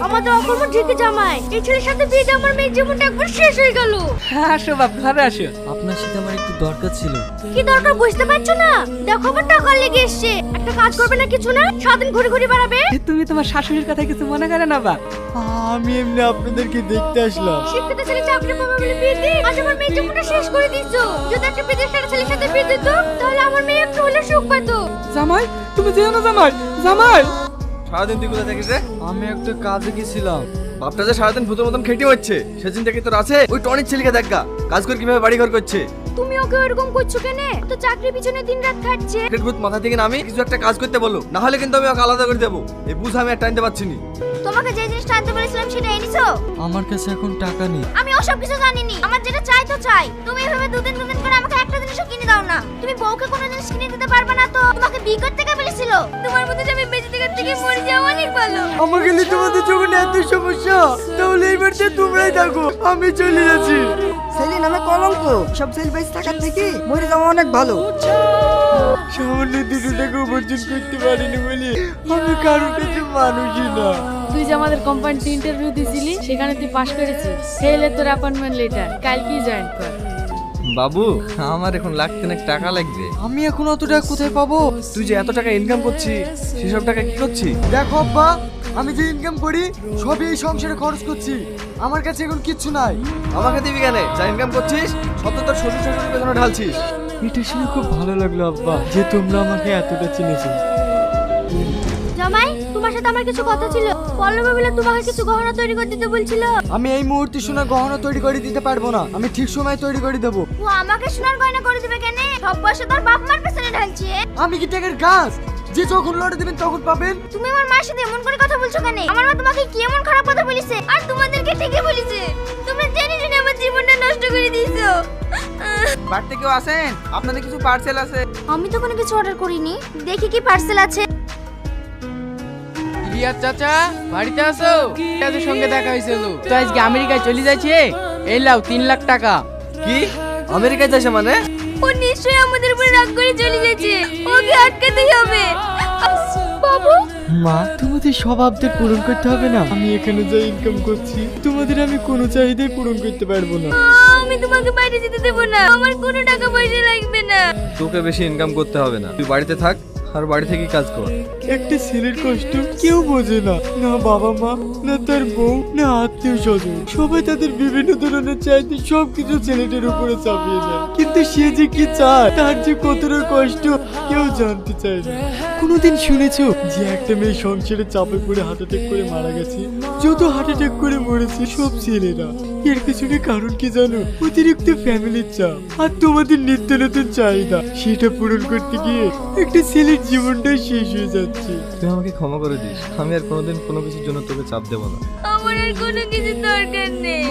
আমাদের অকর্ম ঠিকই জামাই, এই ছেলের সাথে বিয়ে দিয়ে আমার মেয়ের জীবনটা একবার শেষ হয়ে গেল। আসো বাপ, ঘরে আসো। আপনার সাথে আমার একটু দরকার ছিল। কি দরকার বুঝতে পারছো না? দেখো আমার টাকা লেগে এসছে, একটা কাজ করবে না কিছু না, সারাদিন ঘুরে ঘুরে বেড়াবে। তুমি তোমার শাশুড়ির কথা কিছু মনে করে না বাপ। আমি এমনি আপনাদেরকে দেখতে আসলাম। শিক্ষিত ছেলে চাকরি পাবে বলে বিয়ে দিয়ে আজ আমার মেয়ের জীবনটা শেষ করে দিচ্ছো। যদি একটা বিদেশের ছেলের সাথে বিয়ে দিত তাহলে আমার মেয়ে একটু হলে সুখ পেতো। জামাই, তুমি যেও না জামাই। জামাই, সারাদিন তুই কোথায় থাকিস রে? আমি একটা কাজে গেছিলাম। বাপটা যে সারাদিন ভূতের মতন খেটে হচ্ছে, সেদিন থেকে তোর আছে ওই টনির ছেলেকে দেখা কাজ করে কিভাবে বাড়ি ঘর করছে। তুমি ওকে এরকম করছো কেন? তো চাকরির পিছনে দিনরাত খাটছে। ক্রিকেট ভূত মাথা থেকে নামি কিছু একটা কাজ করতে বলো, না হলে কিন্তু আমি ওকে আলাদা করে দেবো। এই বুঝ আমি আর টানতে পারছি না। তোমাকে যে জিনিসটা আনতে বলেছিলাম সেটা এনেছো? আমার কাছে এখন টাকা নেই। আমি ওসব কিছু জানিনি, আমার যেটা চাই তো চাই। তুমি এভাবে দুদিন করে আমাকে একটা জিনিসও কিনে দাও না। তুমি বউকে কোনো জিনিস কিনে দিতে পারবে না তো তোমাকে বিয়ে করতে কে বলেছিল? তোমার মধ্যে যে আমি বেঁচে থেকে মরে যাওয়া অনেক ভালো। আমাকে নিয়ে তোমাদের যখন এত সমস্যা, তাহলে এই বাড়িতে তোমরাই থাকো, আমি চলে যাচ্ছি। ছেলে নামে কলঙ্ক, সব ছেলে বেঁচে থাকার থেকে মরে যাওয়া অনেক ভালো। সামান্য 2 টাকা উপার্জন করতে পারিনি বলে আমি কারোর কাছে মানুষই না। তুই যে আমাদের কোম্পানিতে ইন্টারভিউ দিছিলি সেখানে তুই পাশ করেছিস, ফেলে তোর অ্যাপয়েন্টমেন্ট লেটার, কালকেই জয়েন কর। বাবু, আমার এখন লাখখানেক টাকা লাগবে। আমি এখন অত টাকা কোথায় পাবো? তুই যে এত টাকা ইনকাম করছিস, সেসব টাকা কি করছিস? দেখো আব্বা, আমি যে ইনকাম করি সবই এই সংসারে খরচ করছি। আমার কাছে এখন কিচ্ছু নাই। আমাকে দিবি কেন? যা ইনকাম করছিস সব তো তোর শ্বশুর শাশুড়ির পেছনে ঢালছিস। এটা শুনে খুব ভালো লাগলো আব্বা, যে তোমরা আমাকে এতটা চিনেছো। জামাই, তোমার সাথে আমার কিছু কথা ছিল। পল্লবী বলে তোমাকে কিছু গহনা তৈরি করে দিতে বলছিল। আমি এই মুহূর্তে সোনা গহনা তৈরি করে দিতে পারবো না, আমি ঠিক সময় তৈরি করে দেবো। ও আমাকে সোনার গয়না করে দিবে কেন? সব পয়সা তোর বাপ মার পেছনে ঢালছে। আমি কি টাকার গাছ যে যখন লড়ে দেবেন তখন পাবেন? তুমি আমার মায়ের সাথে এমন করে কথা বলছো কেন? আমার মা তোমাকে কি এমন খারাপ কথা বলেছে? আর তোমাদেরকে ঠিকই বলেছে। তোমরা জেনে জেনে আমার জীবনটা নষ্ট করে দিয়েছো। বাড়িতে কেউ আসেন? আপনাদের কিছু পার্সেল আছে। আমি তো কোনো কিছু অর্ডার করিনি, দেখি কি পার্সেল আছে। রিয়াদ চাচা, বাড়িতে আসো। তাদের সঙ্গে দেখা হয়েছিল তো আজকে আমেরিকায় চলে যাচ্ছে। এই লাও 3 লাখ টাকা। কি আমেরিকায় যাইছে মানে? ও নিশ্চয়ই আমাদের উপর রাগ করে চলে যাচ্ছে, ওকে আটকাতেই হবে। বাবু, মা, তোমাদের সব আবদার পূরণ করতে হবে না। আমি এখানে যা ইনকাম করছি তোমাদের আমি কোনো চাহিদাই পূরণ করতে পারবো না। আমি তোমাকে বাইরে যেতে দেবো না, আমার কোনো টাকা পয়সা লাগবে না। তোকে বেশি ইনকাম করতে হবে না, তুই বাড়িতে থাক আর বাড়ি থেকে কাজ কর। একটা ছেলের কষ্ট কেউ বোঝে না, না বাবা মা, না তার বউ, না আত্মীয় স্বজন। সবাই তাদের বিভিন্ন ধরনের চাইতে সবকিছু ছেলেটার উপরে চাপিয়ে দেয়, কিন্তু সে যে কি চায়, তার যে কতটা কষ্ট কেউ জানতে চায় না। কোনোদিন শুনেছো যে একটা মেয়ে সংসারে চাপে পড়ে হার্ট অ্যাটাক করে মারা গেছে? যত হার্ট অ্যাটাক করে মরেছে সব ছেলেরা। এর পেছনে কারণ কি জানো? অতিরিক্ত ফ্যামিলির চাপ আর তোমাদের নিত্য নতুন চাহিদা, সেটা পূরণ করতে গিয়ে একটা ছেলের জীবনটাই শেষ হয়ে যাচ্ছে। তুই আমাকে ক্ষমা করে দিস, আমি আর কোনোদিন কোনো কিছুর জন্য তোকে চাপ দেবো না। আমার আর কোনো কিছু দরকার নেই।